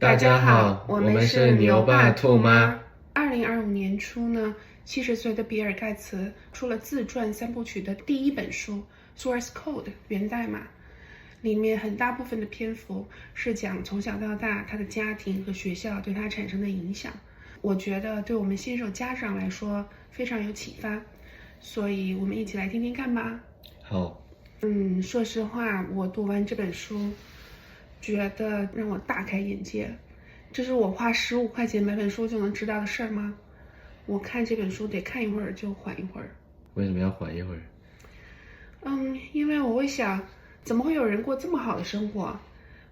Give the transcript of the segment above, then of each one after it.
大家好，我们是牛爸兔妈。2025年初呢，70岁的比尔盖茨出了自传3部曲的第一本书《Source Code》源代码，里面很大部分的篇幅是讲从小到大他的家庭和学校对他产生的影响。我觉得对我们新手家长来说非常有启发，所以我们一起来听听看吧。好，说实话，我读完这本书，觉得让我大开眼界。这是我花15块钱买本书就能知道的事儿吗？我看这本书得看一会儿就缓一会儿。为什么要缓一会儿？因为我会想，怎么会有人过这么好的生活？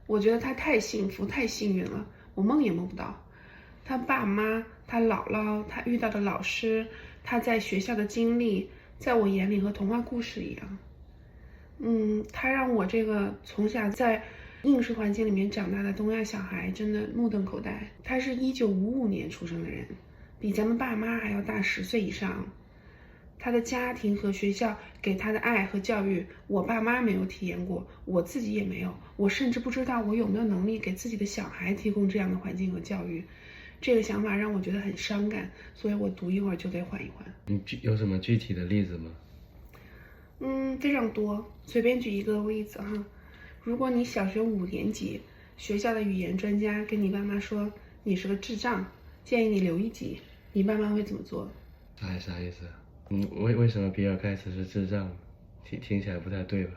我觉得他太幸福、太幸运了，我梦也梦不到。他爸妈、他姥姥、他遇到的老师、他在学校的经历，在我眼里和童话故事一样。他让我这个从小在应试环境里面长大的东亚小孩真的目瞪口呆。他是1955年出生的人，比咱们爸妈还要大10岁以上。他的家庭和学校给他的爱和教育，我爸妈没有体验过，我自己也没有，我甚至不知道我有没有能力给自己的小孩提供这样的环境和教育。这个想法让我觉得很伤感，所以我读一会儿就得缓一缓。你有什么具体的例子吗？非常多，随便举一个例子哈。如果你小学5年级，学校的语言专家跟你爸妈说你是个智障，建议你留一级，你爸妈会怎么做？啥意思啊？为什么比尔盖茨是智障？听起来不太对吧？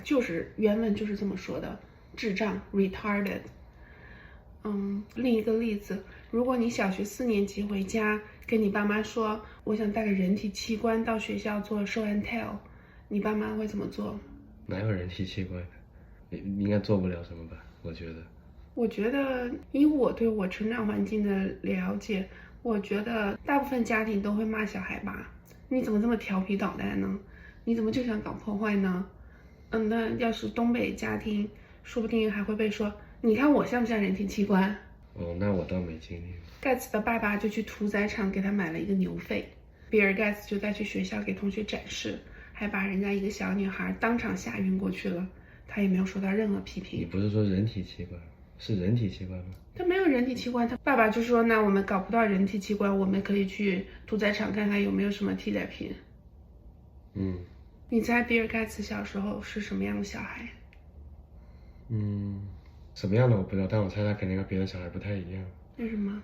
就是原文就是这么说的，智障 retarded。另一个例子，如果你小学4年级回家跟你爸妈说我想带个人体器官到学校做 show and tell，你爸妈会怎么做？哪有人体器官的？应该做不了什么吧？我觉得以我对我成长环境的了解，我觉得大部分家庭都会骂小孩吧，你怎么这么调皮捣蛋呢？你怎么就想搞破坏呢？那要是东北家庭，说不定还会被说，你看我像不像人体器官？哦，那我倒没经历过。盖茨的爸爸就去屠宰场给他买了一个牛肺，比尔盖茨就带去学校给同学展示，还把人家一个小女孩当场吓晕过去了，他也没有受到任何批评。你不是说人体器官，是人体器官吗？他没有人体器官，他爸爸就说，那我们搞不到人体器官，我们可以去屠宰场看看有没有什么替代品。你猜比尔盖茨小时候是什么样的小孩？什么样的我不知道，但我猜他肯定和别的小孩不太一样。为什么？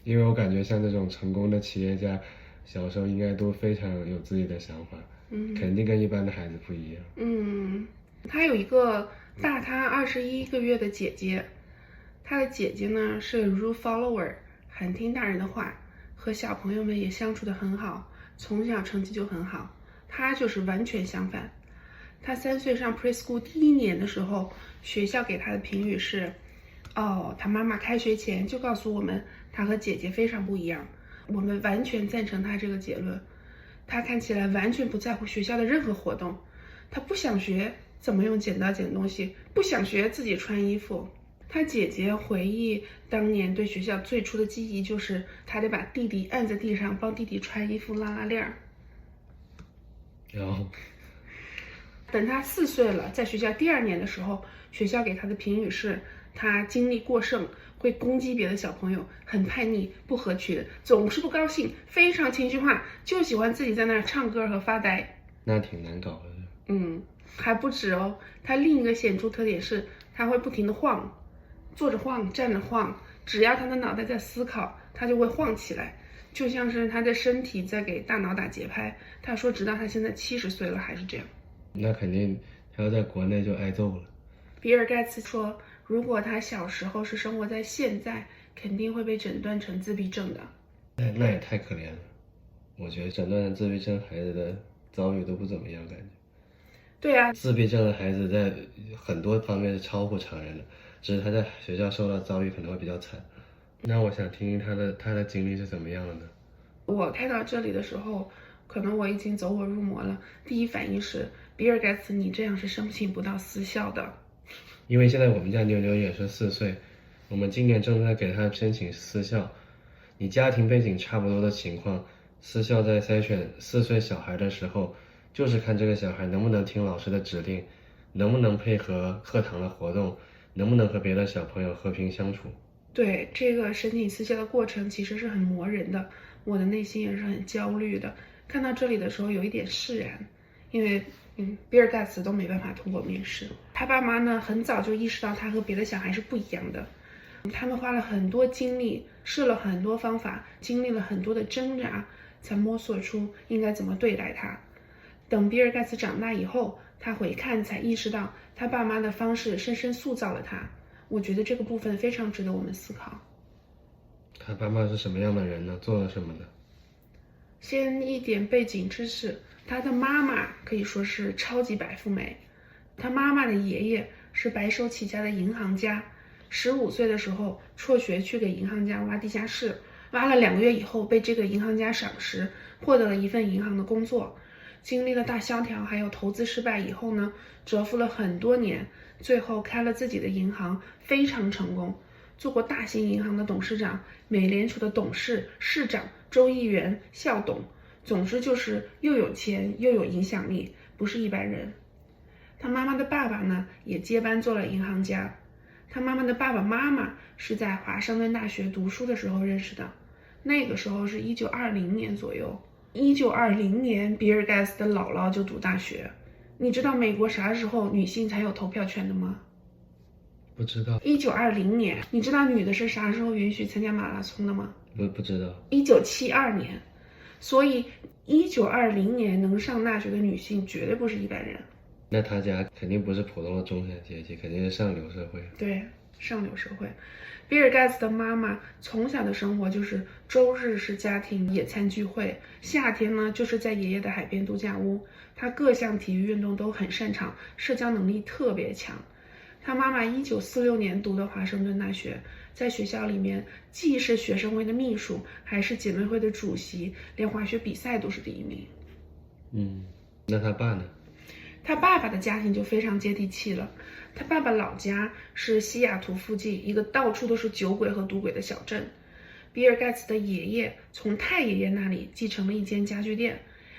因为我感觉像这种成功的企业家，小时候应该都非常有自己的想法，肯定跟一般的孩子不一样。他有一个大他21个月的姐姐，他的姐姐呢是 rule follower， 很听大人的话，和小朋友们也相处得很好，从小成绩就很好。他就是完全相反。他3岁上 preschool 第1年的时候，学校给他的评语是，他妈妈开学前就告诉我们，他和姐姐非常不一样。我们完全赞成他这个结论。他看起来完全不在乎学校的任何活动，他不想学怎么用剪刀剪东西，不想学自己穿衣服。他姐姐回忆当年对学校最初的记忆就是他得把弟弟按在地上帮弟弟穿衣服拉拉链儿。然后等他4岁了，在学校第2年的时候，学校给他的评语是他精力过剩，会攻击别的小朋友，很叛逆，不合群，总是不高兴，非常情绪化，就喜欢自己在那儿唱歌和发呆。那挺难搞的。还不止哦，他另一个显著特点是他会不停地晃，坐着晃，站着晃，只要他的脑袋在思考，他就会晃起来，就像是他的身体在给大脑打节拍。他说直到他现在70岁了还是这样。那肯定他要在国内就挨揍了。比尔盖茨说，如果他小时候是生活在现在，肯定会被诊断成自闭症的。那也太可怜了。我觉得诊断成自闭症孩子的遭遇都不怎么样，感觉。对啊，自闭症的孩子在很多方面是超乎常人的，只是他在学校受到遭遇可能会比较惨。那我想听听他的经历是怎么样的呢？我看到这里的时候，可能我已经走火入魔了。第一反应是，比尔盖茨，你这样是申请不到私校的。因为现在我们家妞妞也是4岁，我们今年正在给她申请私校。你家庭背景差不多的情况，私校在筛选4岁小孩的时候，就是看这个小孩能不能听老师的指令，能不能配合课堂的活动，能不能和别的小朋友和平相处。对，这个申请私校的过程其实是很磨人的，我的内心也是很焦虑的。看到这里的时候有一点释然，因为比尔盖茨都没办法通过面试。他爸妈呢很早就意识到他和别的小孩是不一样的，他们花了很多精力，试了很多方法，经历了很多的挣扎，才摸索出应该怎么对待他。等比尔盖茨长大以后，他回看才意识到他爸妈的方式深深塑造了他。我觉得这个部分非常值得我们思考。他爸妈是什么样的人呢？做了什么呢？先一点背景知识，他的妈妈可以说是超级白富美，他妈妈的爷爷是白手起家的银行家，15岁的时候辍学去给银行家挖地下室，挖了2个月以后被这个银行家赏识，获得了一份银行的工作。经历了大萧条还有投资失败以后呢，蛰伏了很多年，最后开了自己的银行，非常成功，做过大型银行的董事长、美联储的董事、市长、州议员、校董，总之就是又有钱又有影响力，不是一般人。他妈妈的爸爸呢，也接班做了银行家。他妈妈的爸爸妈妈是在华盛顿大学读书的时候认识的，那个时候是1920年左右。1920年，比尔盖茨的姥姥就读大学。你知道美国啥时候女性才有投票权的吗？不知道。1920年。你知道女的是啥时候允许参加马拉松的吗？不知道。1972年。所以1920年能上大学的女性绝对不是一般人。那他家肯定不是普通的中产阶级，肯定是上流社会。对，上流社会。比尔盖茨的妈妈从小的生活就是周日是家庭野餐聚会，夏天呢就是在爷爷的海边度假屋。他各项体育运动都很擅长，社交能力特别强。他妈妈1946年读的华盛顿大学，在学校里面既是学生会的秘书，还是姐妹会的主席，连滑雪比赛都是第1名。那他爸呢？他爸爸的家庭就非常接地气了。他爸爸老家是西雅图附近一个到处都是酒鬼和赌鬼的小镇。比尔盖茨的爷爷从太爷爷那里继承了一间家具店。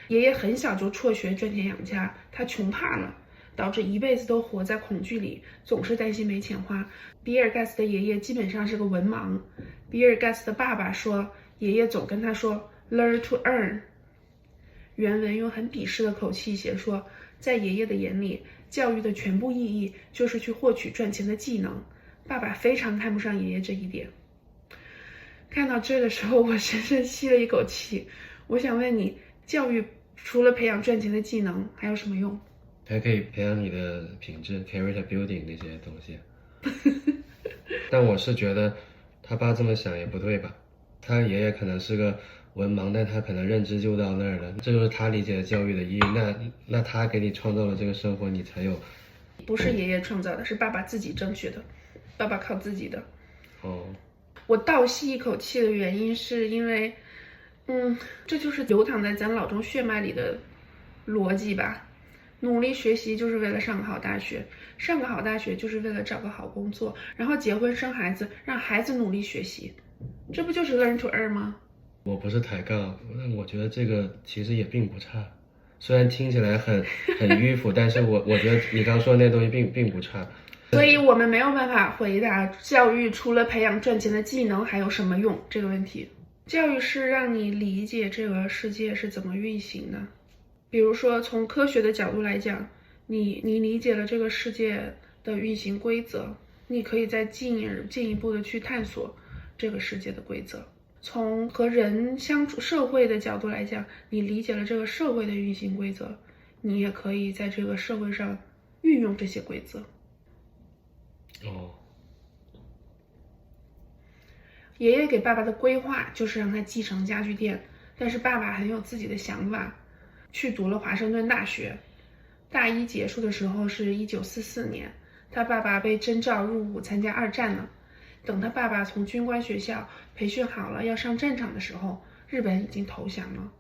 爷爷很小就辍学赚钱养家，他穷怕了，导致一辈子都活在恐惧里，总是担心没钱花。比尔盖茨的爷爷基本上是个文盲。比尔盖茨的爸爸说，爷爷总跟他说 learn to earn。 原文用很鄙视的口气写说，在爷爷的眼里，教育的全部意义就是去获取赚钱的技能。爸爸非常看不上爷爷这一点。看到这的时候，我深深吸了一口气。我想问你，教育除了培养赚钱的技能还有什么用？还可以培养你的品质 character building 那些东西。但我是觉得他爸这么想也不对吧。他爷爷可能是个文盲，但他可能认知就到那儿了，这就是他理解的教育的意义。那他给你创造了这个生活，你才有。不是爷爷创造的，是爸爸自己争取的，爸爸靠自己的。我倒吸一口气的原因是因为这就是流淌在咱老中血脉里的逻辑吧。努力学习就是为了上个好大学，上个好大学就是为了找个好工作，然后结婚生孩子，让孩子努力学习，这不就是 learn to earn 吗？我不是抬杠，但我觉得这个其实也并不差，虽然听起来很迂腐，但是我觉得你刚说的那东西并不差。所以我们没有办法回答教育除了培养赚钱的技能还有什么用这个问题。教育是让你理解这个世界是怎么运行的。比如说从科学的角度来讲，你理解了这个世界的运行规则，你可以再进一步的去探索这个世界的规则。从和人相处社会的角度来讲，你理解了这个社会的运行规则，你也可以在这个社会上运用这些规则。爷爷给爸爸的规划就是让他继承家具店，但是爸爸很有自己的想法，去读了华盛顿大学。大一结束的时候是1944年，他爸爸被征召入伍参加2战了。等他爸爸从军官学校培训好了要上战场的时候，日本已经投降了。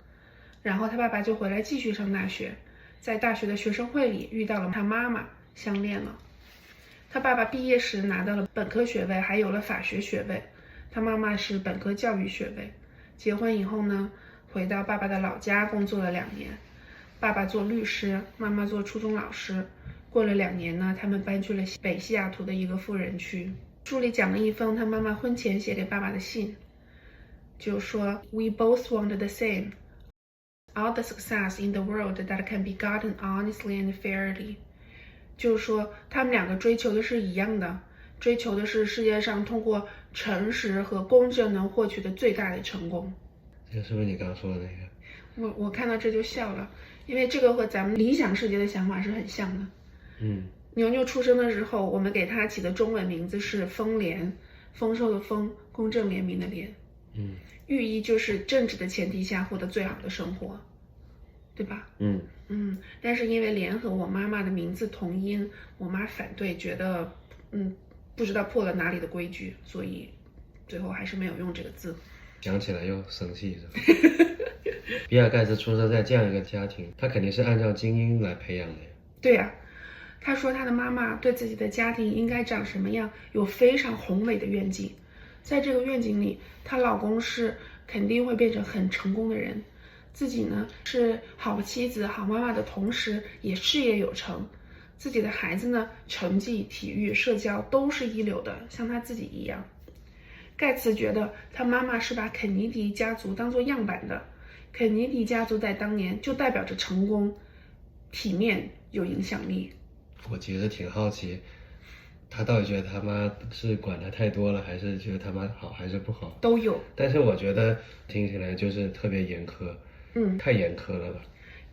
然后他爸爸就回来继续上大学，在大学的学生会里遇到了他妈妈，相恋了。他爸爸毕业时拿到了本科学位，还有了法学学位。他妈妈是本科教育学位。结婚以后呢，回到爸爸的老家工作了2年。爸爸做律师，妈妈做初中老师。过了2年呢，他们搬去了北西雅图的一个富人区。书里讲了一封他妈妈婚前写给爸爸的信，就说 We both want the same, all the success in the world that can be gotten honestly and fairly。 就是说他们2个追求的是一样的，追求的是世界上通过诚实和公正能获取的最大的成功。这是不是你刚说的那个？我看到这就笑了，因为这个和咱们理想世界的想法是很像的。牛牛出生的时候，我们给他起的中文名字是丰廉，丰收的丰，公正廉明的廉。寓意就是正直的前提下获得最好的生活，对吧？但是因为廉和我妈妈的名字同音，我妈反对，觉得不知道破了哪里的规矩，所以最后还是没有用这个字。想起来又生气是吧？比尔盖茨出生在这样一个家庭，他肯定是按照精英来培养的呀。对呀，他说他的妈妈对自己的家庭应该长什么样有非常宏伟的愿景，在这个愿景里，她老公是肯定会变成很成功的人，自己呢是好妻子好妈妈的同时也事业有成，自己的孩子呢成绩体育社交都是一流的，像他自己一样。盖茨觉得他妈妈是把肯尼迪家族当作样板的，肯尼迪家族在当年就代表着成功、体面、有影响力。我其实挺好奇，他到底觉得他妈是管他太多了，还是觉得他妈好还是不好？都有。但是我觉得听起来就是特别严苛，太严苛了吧？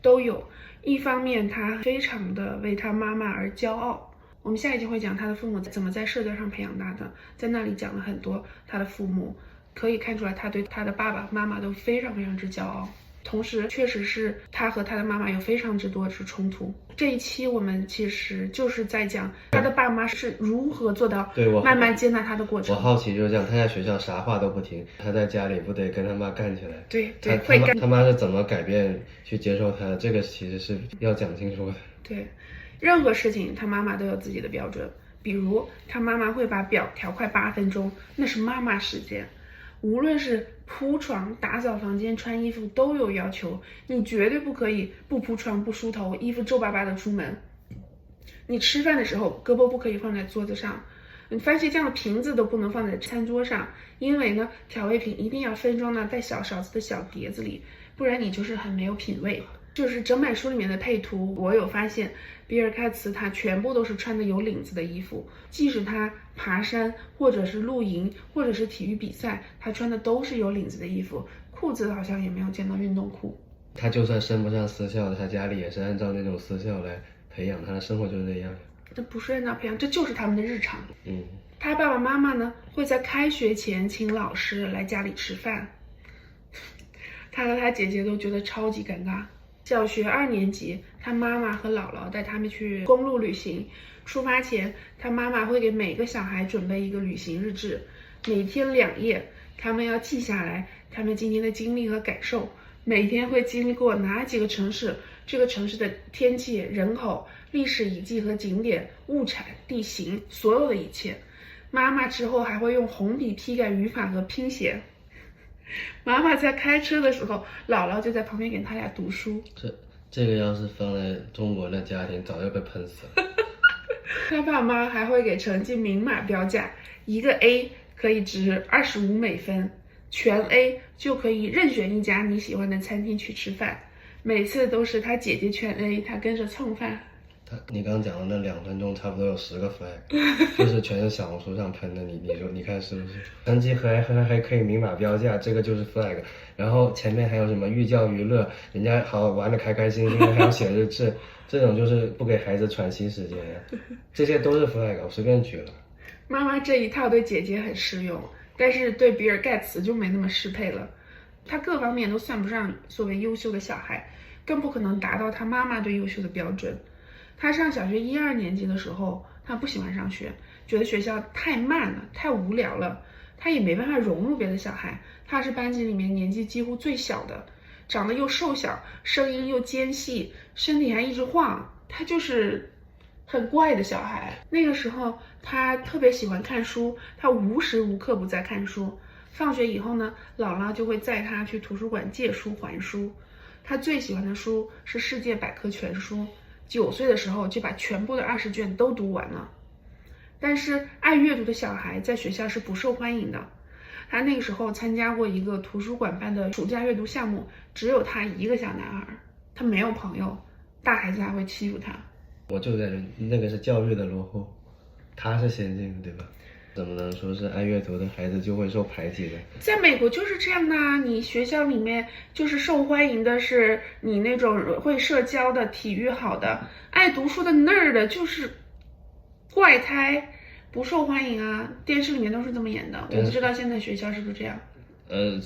都有。一方面他非常的为他妈妈而骄傲，我们下一集会讲他的父母怎么在社交上培养他的，在那里讲了很多他的父母，可以看出来他对他的爸爸妈妈都非常非常之骄傲。同时确实是他和他的妈妈有非常之多之冲突。这一期我们其实就是在讲他的爸妈是如何做到慢慢接纳他的过程。我好奇就是这样，他在学校啥话都不听，他在家里不得跟他妈干起来？对，他妈是怎么改变去接受他的？这个其实是要讲清楚的。对，任何事情他妈妈都有自己的标准，比如他妈妈会把表调快8分钟，那是妈妈时间。无论是铺床、打扫房间、穿衣服都有要求，你绝对不可以不铺床、不梳头，衣服皱巴巴的出门。你吃饭的时候胳膊不可以放在桌子上，你番茄酱的瓶子都不能放在餐桌上，因为呢调味品一定要分装到带小勺子的小碟子里，不然你就是很没有品味。就是整本书里面的配图，我有发现比尔盖茨他全部都是穿的有领子的衣服，即使他爬山或者是露营或者是体育比赛，他穿的都是有领子的衣服，裤子好像也没有见到运动裤。他就算升不上私校，他家里也是按照那种私校来培养，他的生活就是那样。这不是按照培养，这就是他们的日常。他爸爸妈妈呢会在开学前请老师来家里吃饭，他和他姐姐都觉得超级尴尬。小学2年级，他妈妈和姥姥带他们去公路旅行。出发前，他妈妈会给每个小孩准备一个旅行日志，每天2页，他们要记下来他们今天的经历和感受，每天会经历过哪几个城市，这个城市的天气、人口、历史遗迹和景点、物产、地形，所有的一切。妈妈之后还会用红笔批改语法和拼写。妈妈在开车的时候，姥姥就在旁边给他俩读书。这个要是放在中国的家庭，早就被喷死了。他爸妈还会给成绩明码标价，一个 A 可以值25美分，全 A 就可以任选一家你喜欢的餐厅去吃饭。每次都是他姐姐全 A， 他跟着蹭饭。你刚讲的那2分钟差不多有10个 flag， 就是全是小红书上喷的。你说你看是不是？成绩还可以明码标价，这个就是 flag。然后前面还有什么寓教于乐，人家好玩的开开心心的，还要写日志，这种就是不给孩子喘息时间呀。这些都是 flag， 我随便举了。妈妈这一套对姐姐很适用，但是对比尔盖茨就没那么适配了。他各方面都算不上所谓优秀的小孩，更不可能达到他妈妈对优秀的标准。他上小学1、2年级的时候，他不喜欢上学，觉得学校太慢了，太无聊了。他也没办法融入别的小孩，他是班级里面年纪几乎最小的，长得又瘦小，声音又尖细，身体还一直晃，他就是很怪的小孩。那个时候他特别喜欢看书，他无时无刻不在看书。放学以后呢，姥姥就会载他去图书馆借书还书。他最喜欢的书是《世界百科全书》， 9岁的时候就把全部的20卷都读完了。但是爱阅读的小孩在学校是不受欢迎的。他那个时候参加过一个图书馆办的暑假阅读项目，只有他一个小男孩，他没有朋友，大孩子还会欺负他。我就在那个是教育的落后，他是先进的，对吧？怎么能说是爱阅读的孩子就会受排挤的？在美国就是这样的啊，你学校里面就是受欢迎的是你那种会社交的、体育好的，爱读书的 nerd 就是怪胎，不受欢迎啊。电视里面都是这么演的，我不知道现在学校是不是这样。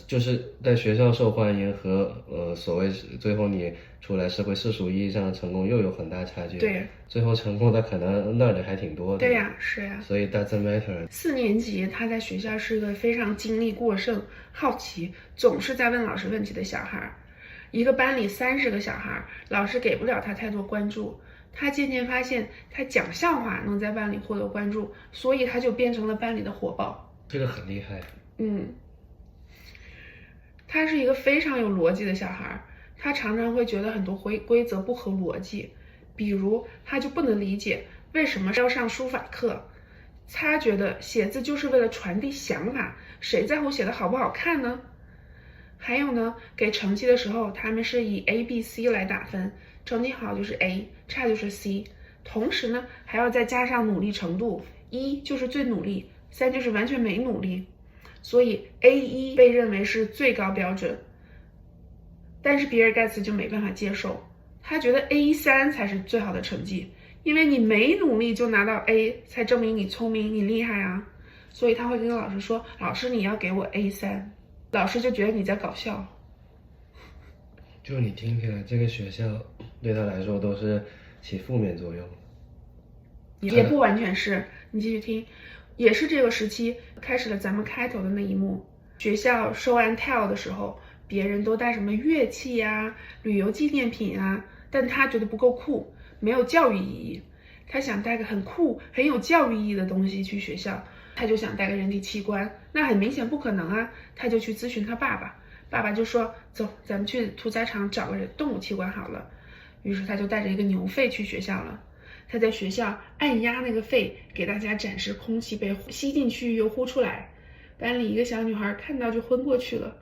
就是在学校受欢迎和所谓最后你出来社会世俗意义上的成功又有很大差距。对，最后成功的可能那的还挺多的。对呀，是呀。所以 doesn't matter。4年级他在学校是个非常精力过剩、好奇，总是在问老师问题的小孩。一个班里30个小孩，老师给不了他太多关注。他渐渐发现，他讲笑话能在班里获得关注，所以他就变成了班里的火爆。这个很厉害。他是一个非常有逻辑的小孩，他常常会觉得很多规则不合逻辑，比如他就不能理解为什么要上书法课，他觉得写字就是为了传递想法，谁在乎写的好不好看呢？还有呢，给成绩的时候，他们是以 A、B、C 来打分，成绩好就是 A， 差就是 C， 同时呢，还要再加上努力程度，1就是最努力，3就是完全没努力。所以 A1 被认为是最高标准，但是比尔盖茨就没办法接受，他觉得 A3 才是最好的成绩，因为你没努力就拿到 A， 才证明你聪明，你厉害啊。所以他会跟老师说，老师你要给我 A3， 老师就觉得你在搞笑。就你听起来这个学校对他来说都是起负面作用。也不完全是，你继续听。也是这个时期开始了咱们开头的那一幕，学校 show and tell 的时候，别人都带什么乐器啊、旅游纪念品啊，但他觉得不够酷，没有教育意义。他想带个很酷、很有教育意义的东西去学校，他就想带个人体器官，那很明显不可能啊，他就去咨询他爸爸，爸爸就说走，咱们去屠宰场找个动物器官好了。于是他就带着一个牛肺去学校了。他在学校按压那个肺，给大家展示空气被吸进去又呼出来。班里一个小女孩看到就昏过去了。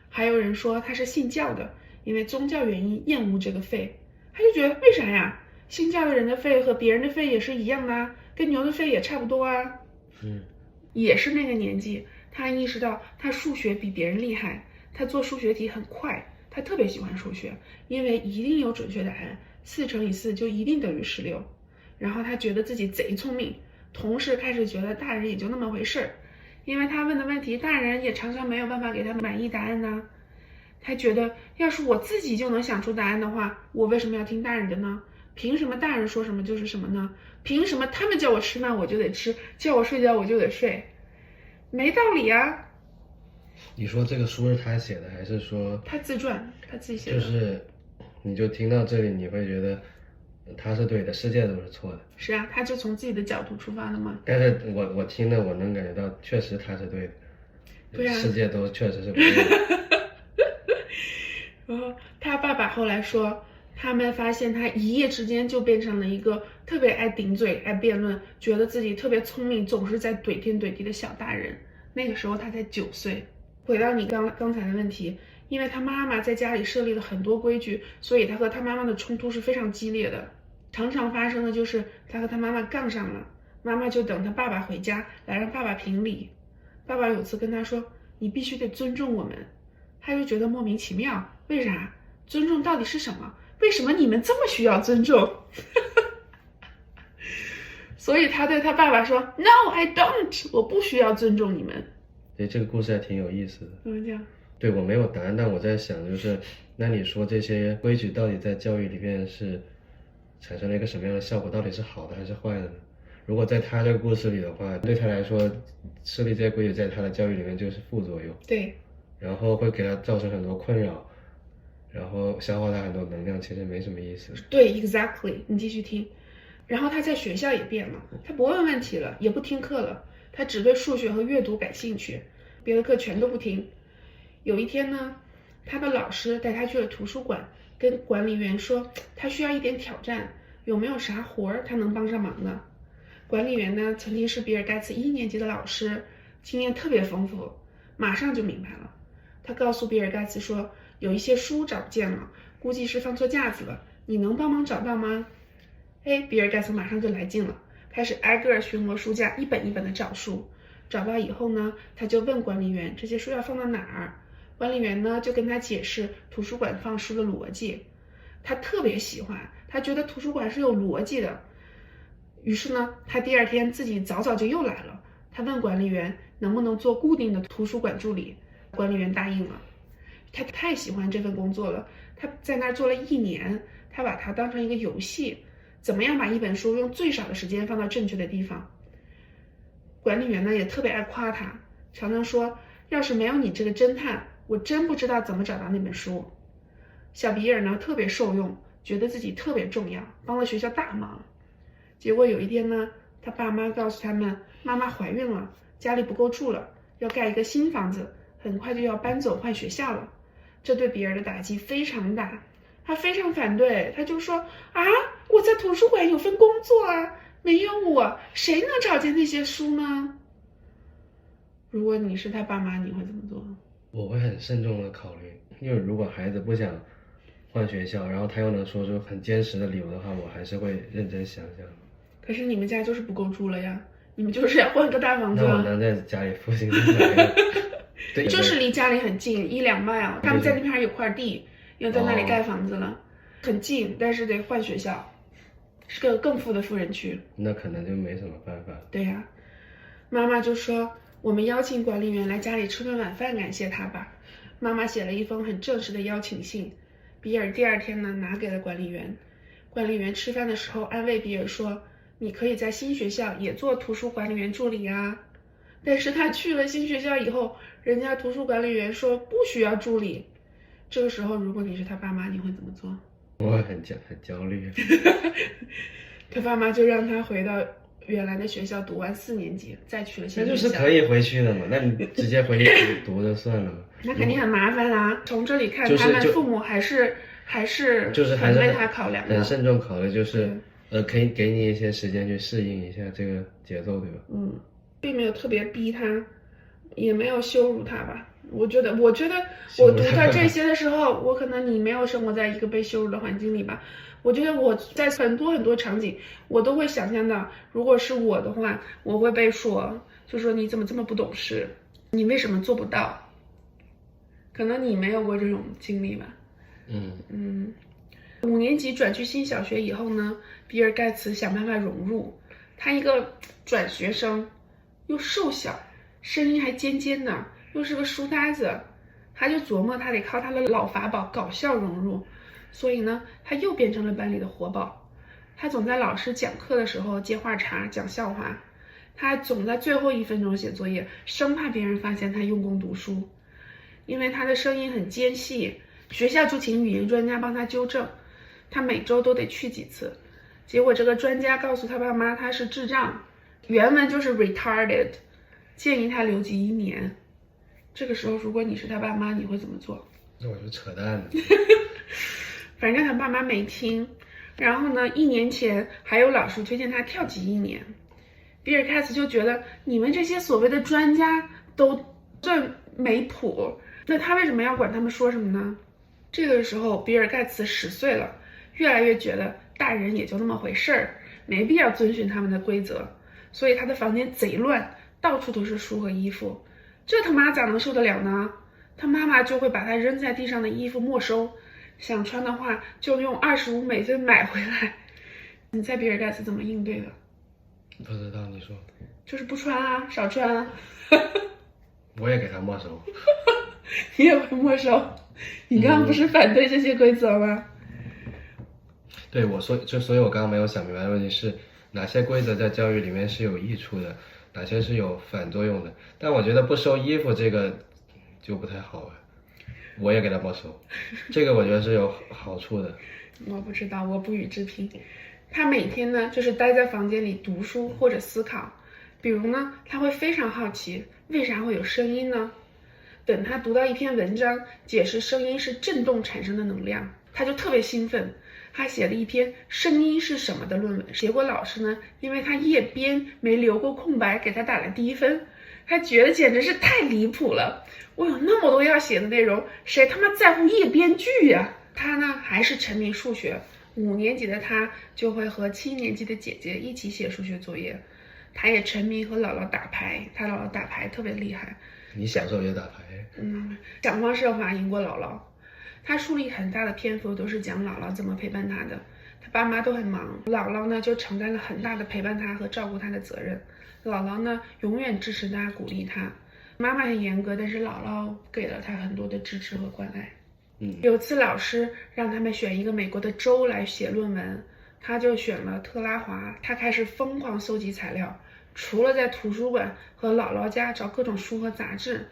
还有人说她是信教的，因为宗教原因厌恶这个肺。他就觉得为啥呀？信教的人的肺和别人的肺也是一样的啊，跟牛的肺也差不多啊。也是那个年纪，他意识到他数学比别人厉害，他做数学题很快，他特别喜欢数学，因为一定有准确答案，4乘以4就一定等于16。然后他觉得自己贼聪明，同时开始觉得大人也就那么回事儿，因为他问的问题，大人也常常没有办法给他满意答案呢。他觉得要是我自己就能想出答案的话，我为什么要听大人的呢？凭什么大人说什么就是什么呢？凭什么他们叫我吃饭我就得吃，叫我睡觉我就得睡？没道理啊。你说这个书是他写的还是说他自传，他自己写的？就是你就听到这里你会觉得他是对的，世界都是错的。是啊，他就从自己的角度出发的嘛。但是我听了我能感觉到确实他是对的。对啊，世界都确实是不对的。然后他爸爸后来说，他们发现他一夜之间就变成了一个特别爱顶嘴、爱辩论，觉得自己特别聪明，总是在怼天怼地的小大人。那个时候他才9岁。回到你刚才的问题，因为他妈妈在家里设立了很多规矩，所以他和他妈妈的冲突是非常激烈的。常常发生的就是他和他妈妈杠上了，妈妈就等他爸爸回家来让爸爸评理。爸爸有次跟他说，你必须得尊重我们。他就觉得莫名其妙，为啥？尊重到底是什么？为什么你们这么需要尊重？所以他对他爸爸说 No, I don't， 我不需要尊重你们。所以这个故事还挺有意思的。怎么讲？对，我没有答案，但我在想就是那你说这些规矩到底在教育里面是产生了一个什么样的效果，到底是好的还是坏的呢？如果在他这个故事里的话，对他来说设立这些规矩在他的教育里面就是副作用。对，然后会给他造成很多困扰，然后消耗他很多能量，其实没什么意思。对 exactly， 你继续听。然后他在学校也变了，他不问问题了，也不听课了，他只对数学和阅读感兴趣，别的课全都不听。有一天呢，他的老师带他去了图书馆，跟管理员说他需要一点挑战，有没有啥活儿他能帮上忙的。管理员呢，曾经是比尔盖茨1年级的老师，经验特别丰富，马上就明白了。他告诉比尔盖茨说，有一些书找不见了，估计是放错架子了，你能帮忙找到吗？比尔盖茨马上就来劲了，开始挨个巡逻书架，一本一本的找书。找到以后呢，他就问管理员这些书要放到哪儿。管理员呢就跟他解释图书馆放书的逻辑。他特别喜欢，他觉得图书馆是有逻辑的。于是呢，他第二天自己早早就又来了。他问管理员能不能做固定的图书馆助理，管理员答应了。他太喜欢这份工作了，他在那儿做了1年，他把它当成一个游戏，怎么样把一本书用最少的时间放到正确的地方。管理员呢也特别爱夸他，常常说，要是没有你这个侦探，我真不知道怎么找到那本书。小比尔呢特别受用，觉得自己特别重要，帮了学校大忙。结果有一天呢，他爸妈告诉他们，妈妈怀孕了，家里不够住了，要盖一个新房子，很快就要搬走换学校了。这对比尔的打击非常大，他非常反对，他就说啊，我在图书馆有份工作啊，没有我谁能找见那些书呢？如果你是他爸妈，你会怎么做？我会很慎重的考虑，因为如果孩子不想换学校，然后他又能说出很坚实的理由的话，我还是会认真想想。可是你们家就是不够住了呀，你们就是要换个大房子那我能在家里附近买个对，就是离家里很近，1-2 mile，他们在那边还有块地，要在那里盖房子了，很近，但是得换学校，是个更富的富人区。那可能就没什么办法。对呀，妈妈就说我们邀请管理员来家里吃顿晚饭，感谢他吧。妈妈写了一封很正式的邀请信，比尔第二天呢拿给了管理员。管理员吃饭的时候安慰比尔说，你可以在新学校也做图书管理员助理啊。但是他去了新学校以后，人家图书管理员说不需要助理。这个时候如果你是他爸妈，你会怎么做？我会很焦虑。他爸妈就让他回到原来的学校读完4年级，再去了新学校。那就是可以回去的嘛，那你直接回去读就算了嘛。那肯定很麻烦啊。从这里看，他们父母还是很为他考量的，很慎重考虑，就是可以给你一些时间去适应一下这个节奏，对吧？并没有特别逼他，也没有羞辱他吧。我觉得我读到这些的时候，我可能你没有生活在一个被羞辱的环境里吧。我觉得我在很多场景，我都会想象到，如果是我的话，我会被说，就说你怎么这么不懂事，你为什么做不到？可能你没有过这种经历吧。5年级转去新小学以后呢，比尔盖茨想办法融入。他一个转学生，又瘦小，声音还尖尖的，又是个书呆子，他就琢磨他得靠他的老法宝搞笑融入。所以呢，他又变成了班里的活宝。他总在老师讲课的时候接话茬讲笑话，他总在最后1分钟写作业，生怕别人发现他用功读书。因为他的声音很尖细，学校就请语言专家帮他纠正，他每周都得去几次。结果这个专家告诉他爸妈他是智障，原文就是 retarded， 建议他留级1年。这个时候如果你是他爸妈，你会怎么做？那我就扯淡了。反正他爸妈没听。然后呢，1年前还有老师推荐他跳级1年。比尔盖茨就觉得你们这些所谓的专家都这没谱，那他为什么要管他们说什么呢？这个时候比尔盖茨10岁了，越来越觉得大人也就那么回事儿，没必要遵循他们的规则。所以他的房间贼乱，到处都是书和衣服，这他妈咋能受得了呢？他妈妈就会把他扔在地上的衣服没收，想穿的话就用25美分买回来。你猜比尔盖茨怎么应对的？不知道，你说。就是不穿啊，少穿啊。我也给他没收。你也会没收？你刚刚不是反对这些规则吗？对，所以我刚刚没有想明白的问题是，哪些规则在教育里面是有益处的，哪些是有反作用的。但我觉得不收衣服这个就不太好了，我也给他没收，这个我觉得是有好处的。我不知道，我不予置评。他每天呢就是待在房间里读书或者思考，比如呢他会非常好奇为啥会有声音呢？等他读到一篇文章解释声音是振动产生的能量，他就特别兴奋，他写了一篇声音是什么的论文，结果老师呢，因为他页边没留过空白，给他打了低分。他觉得简直是太离谱了，我有那么多要写的内容，谁他妈在乎页边句呀？他呢还是沉迷数学，5年级的他就会和7年级的姐姐一起写数学作业。他也沉迷和姥姥打牌，他姥姥打牌特别厉害。你小时候也打牌？想方设法赢过姥姥。他书里很大的篇幅都是讲姥姥怎么陪伴他的，他爸妈都很忙，姥姥呢就承担了很大的陪伴他和照顾他的责任。姥姥呢永远支持他，鼓励他。妈妈很严格，但是姥姥给了他很多的支持和关爱。有次老师让他们选一个美国的州来写论文，他就选了特拉华。他开始疯狂搜集材料，除了在图书馆和姥姥家找各种书和杂志，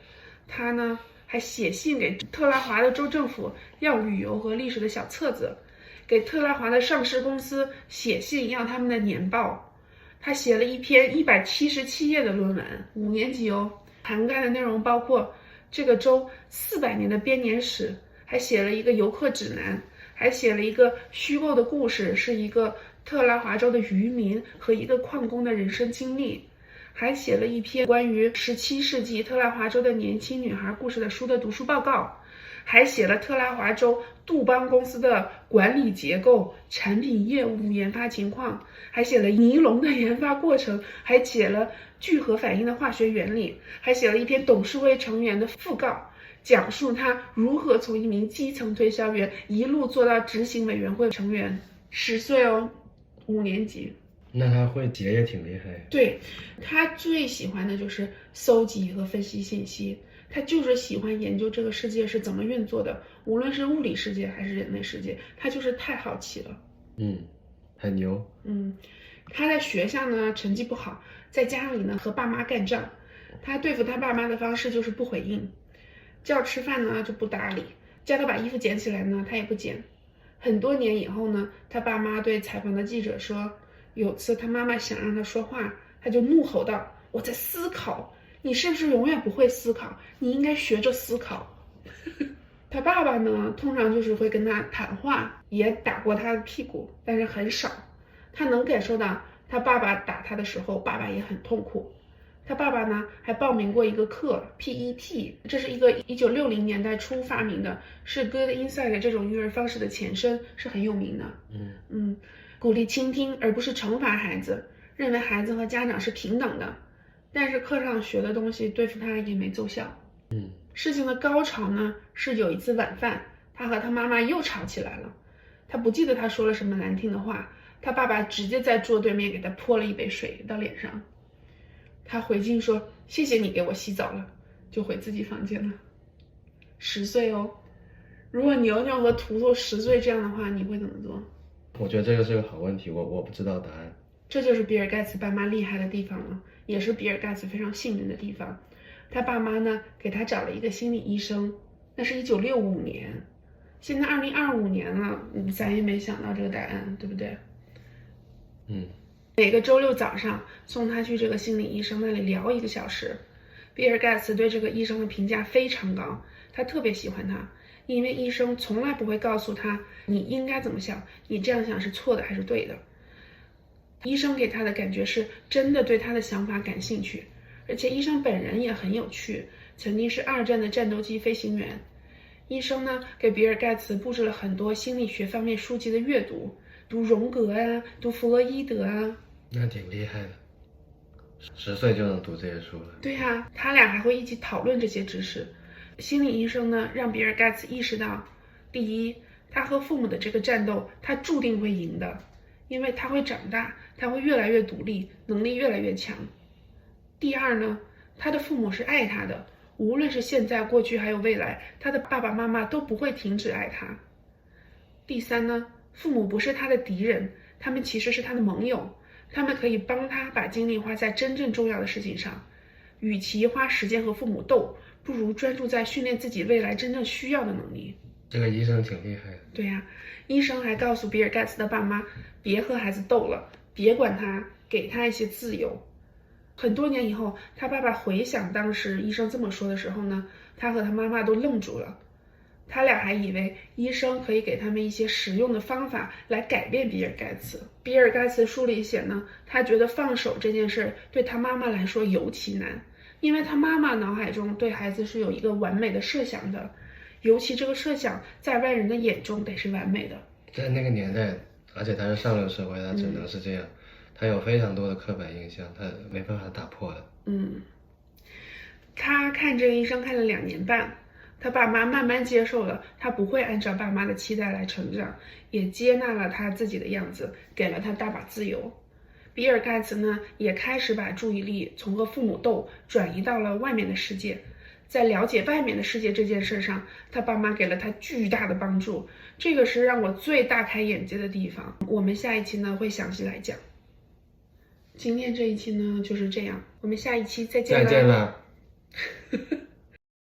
他呢还写信给特拉华的州政府要旅游和历史的小册子，给特拉华的上市公司写信要他们的年报。他写了一篇177页的论文，5年级哦，涵盖的内容包括这个州400年的编年史，还写了一个游客指南，还写了一个虚构的故事，是一个特拉华州的渔民和一个矿工的人生经历，还写了一篇关于17世纪特拉华州的年轻女孩故事的书的读书报告，还写了特拉华州杜邦公司的管理结构、产品业务研发情况，还写了尼龙的研发过程，还写了聚合反应的化学原理，还写了一篇董事会成员的讣告，讲述他如何从一名基层推销员一路做到执行委员会成员。10岁哦，5年级。那他会写也挺厉害。对，他最喜欢的就是搜集和分析信息，他就是喜欢研究这个世界是怎么运作的，无论是物理世界还是人类世界，他就是太好奇了。很牛。他在学校呢成绩不好，在家里呢和爸妈干仗。他对付他爸妈的方式就是不回应，叫吃饭呢就不搭理，叫他把衣服捡起来呢他也不捡。很多年以后呢，他爸妈对采访的记者说，有次他妈妈想让他说话，他就怒吼道：“我在思考，你是不是永远不会思考？你应该学着思考。”他爸爸呢，通常就是会跟他谈话，也打过他的屁股，但是很少。他能感受到他爸爸打他的时候，爸爸也很痛苦。他爸爸呢，还报名过一个课 PET， 这是一个1960年代初发明的，是 Good Insight 这种育儿方式的前身，是很有名的。鼓励倾听而不是惩罚孩子，认为孩子和家长是平等的。但是课上学的东西对付他也没奏效。事情的高潮呢，是有一次晚饭，他和他妈妈又吵起来了。他不记得他说了什么难听的话，他爸爸直接在桌对面给他泼了一杯水到脸上。他回敬说：“谢谢你给我洗澡了。”就回自己房间了。10岁哦，如果牛牛和图图10岁这样的话，你会怎么做？我觉得这个是个好问题，我不知道答案。这就是比尔盖茨爸妈厉害的地方了，也是比尔盖茨非常幸运的地方。他爸妈呢，给他找了一个心理医生，那是1965年，现在2025年了，咱也没想到这个答案，对不对？每个周六早上送他去这个心理医生那里聊1个小时。比尔盖茨对这个医生的评价非常高，他特别喜欢他，因为医生从来不会告诉他你应该怎么想，你这样想是错的还是对的。医生给他的感觉是真的对他的想法感兴趣，而且医生本人也很有趣，曾经是2战的战斗机飞行员。医生呢，给比尔盖茨布置了很多心理学方面书籍的阅读，读荣格啊，读弗洛伊德啊。那挺厉害的，10岁就能读这些书了。对啊，他俩还会一起讨论这些知识。心理医生呢，让比尔盖茨意识到，第一，他和父母的这个战斗，他注定会赢的，因为他会长大，他会越来越独立，能力越来越强。第二呢，他的父母是爱他的，无论是现在、过去还有未来，他的爸爸妈妈都不会停止爱他。第三呢，父母不是他的敌人，他们其实是他的盟友，他们可以帮他把精力花在真正重要的事情上。与其花时间和父母斗，不如专注在训练自己未来真正需要的能力。这个医生挺厉害的。对呀，医生还告诉比尔盖茨的爸妈，别和孩子斗了，别管他，给他一些自由。很多年以后，他爸爸回想当时医生这么说的时候呢，他和他妈妈都愣住了。他俩还以为医生可以给他们一些实用的方法来改变比尔盖茨。比尔盖茨书里写呢，他觉得放手这件事对他妈妈来说尤其难，因为他妈妈脑海中对孩子是有一个完美的设想的，尤其这个设想在外人的眼中得是完美的。在那个年代，而且他是上流社会，他只能是这样，他有非常多的刻板印象，他没办法打破的。他看这个医生看了2年半，他爸妈慢慢接受了他不会按照爸妈的期待来成长，也接纳了他自己的样子，给了他大把自由。比尔盖茨呢，也开始把注意力从和父母斗转移到了外面的世界。在了解外面的世界这件事上，他爸妈给了他巨大的帮助，这个是让我最大开眼界的地方。我们下一期呢会详细来讲。今天这一期呢就是这样，我们下一期再见啦。再见了。